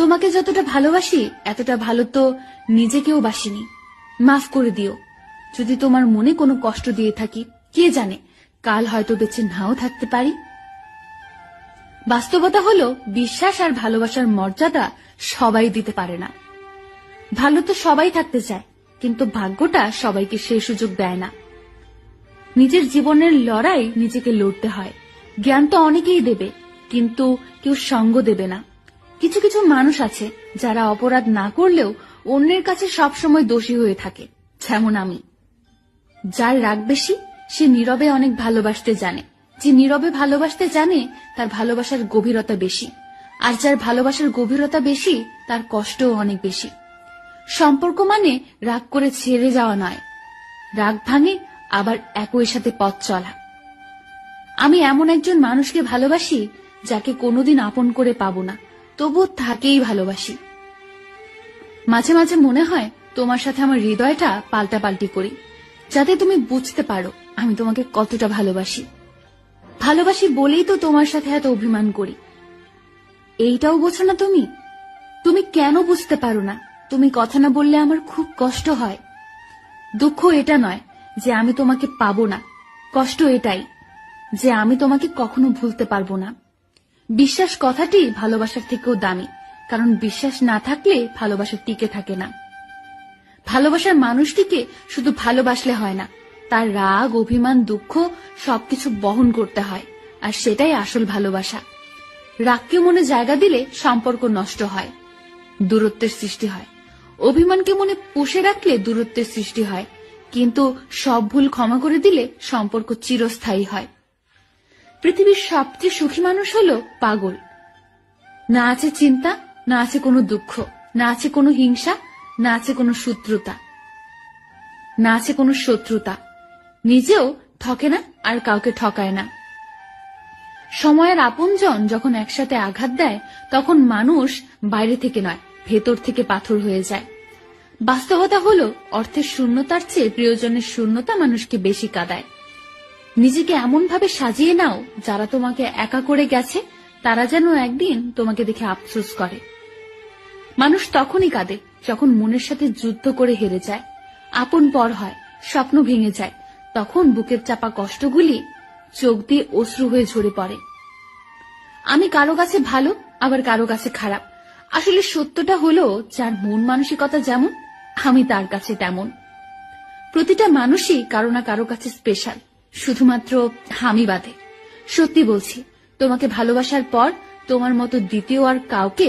তোমাকে যতটা ভালোবাসি এতটা ভালো তো নিজেকেও বাসিনি। মাফ করে দিও যদি তোমার মনে কোনো কষ্ট দিয়ে থাকি। কে জানে, কাল হয়তো বেঁচে নাও থাকতে পারি। বাস্তবতা হলো, বিশ্বাস আর ভালোবাসার মর্যাদা সবাই দিতে পারে না। ভালো তো সবাই থাকতে চায়, কিন্তু ভাগ্যটা সবাইকে সেই সুযোগ দেয় না। নিজের জীবনের লড়াই নিজেকে লড়তে হয়। জ্ঞান তো অনেকেই দেবে, কিন্তু কেউ সঙ্গ দেবে না। কিছু কিছু মানুষ আছে যারা অপরাধ না করলেও অন্যের কাছে সবসময় দোষী হয়ে থাকে, যেমন আমি। যার রাগ বেশি সে নীরবে অনেক ভালোবাসতে জানে। যে নীরবে ভালোবাসতে জানে তার ভালোবাসার গভীরতা বেশি, আর যার ভালোবাসার গভীরতা বেশি তার কষ্টও অনেক বেশি। সম্পর্ক মানে রাগ করে ছেড়ে যাওয়া নয়, রাগ ভাঙে আবার একই সাথে পথ চলা। আমি এমন একজন মানুষকে ভালোবাসি যাকে কোনোদিন আপন করে পাবো না, তবুও তাকেই ভালোবাসি। মাঝে মাঝে মনে হয় তোমার সাথে আমার হৃদয়টা পাল্টাপাল্টি করি, যাতে তুমি বুঝতে পারো আমি তোমাকে কতটা ভালোবাসি। ভালোবাসি বলেই তো তোমার সাথে এত অভিমান করি। এইটাও বোঝো না তুমি? তুমি কেন বুঝতে পারো না? তুমি কথা না বললে আমার খুব কষ্ট হয়। দুঃখ এটা নয় যে আমি তোমাকে পাবো না, কষ্ট এটাই যে আমি তোমাকে কখনো ভুলতে পারবো না। বিশ্বাস কথাটি ভালোবাসার থেকেও দামি, কারণ বিশ্বাস না থাকলে ভালোবাসা টিকে থাকে না। ভালোবাসার মানুষটিকে শুধু ভালোবাসলে হয় না, তার রাগ, অভিমান, দুঃখ সবকিছু বহন করতে হয়, আর সেটাই আসল ভালোবাসা। রাগকে মনে জায়গা দিলে সম্পর্ক নষ্ট হয়, দূরত্বের সৃষ্টি হয়। অভিমানকে মনে পুষে রাখলে দূরত্বের সৃষ্টি হয়, কিন্তু সব ভুল ক্ষমা করে দিলে সম্পর্ক চিরস্থায়ী হয়। পৃথিবীর সবচেয়ে সুখী মানুষ হলো পাগল। না আছে চিন্তা, না আছে কোনো দুঃখ, না আছে কোনো হিংসা, না আছে কোনো শত্রুতা, না আছে কোনো শত্রুতা। নিজেও ঠকে না আর কাউকে ঠকায় না। সময়ের আপনজন যখন একসাথে আঘাত দেয় তখন মানুষ বাইরে থেকে নয়, ভেতর থেকে পাথর হয়ে যায়। বাস্তবতা হলো, অর্থের শূন্যতার চেয়ে প্রিয়জনের শূন্যতা মানুষকে বেশি কাঁদায়। নিজেকে এমন ভাবে সাজিয়ে নাও, যারা তোমাকে একা করে গেছে তারা যেন একদিন তোমাকে দেখে আফসোস করে। মানুষ তখনই কাঁদে যখন মনের সাথে যুদ্ধ করে হেরে যায়, আপন পর হয়, স্বপ্ন ভেঙে যায়। তখন বুকের চাপা কষ্টগুলি চোখ দিয়ে অশ্রু হয়ে ঝরে পড়ে। আমি কারো কাছে ভালো, আবার কারো কাছে খারাপ। আসলে সত্যটা হলো, যার মন মানসিকতা যেমন আমি তার কাছে তেমন। প্রতিটা মানুষই কারো না কারো কাছে স্পেশাল, শুধুমাত্র আমি বাদে। সত্যি বলছি, তোমাকে ভালোবাসার পর তোমার মতো দ্বিতীয় আর কাউকে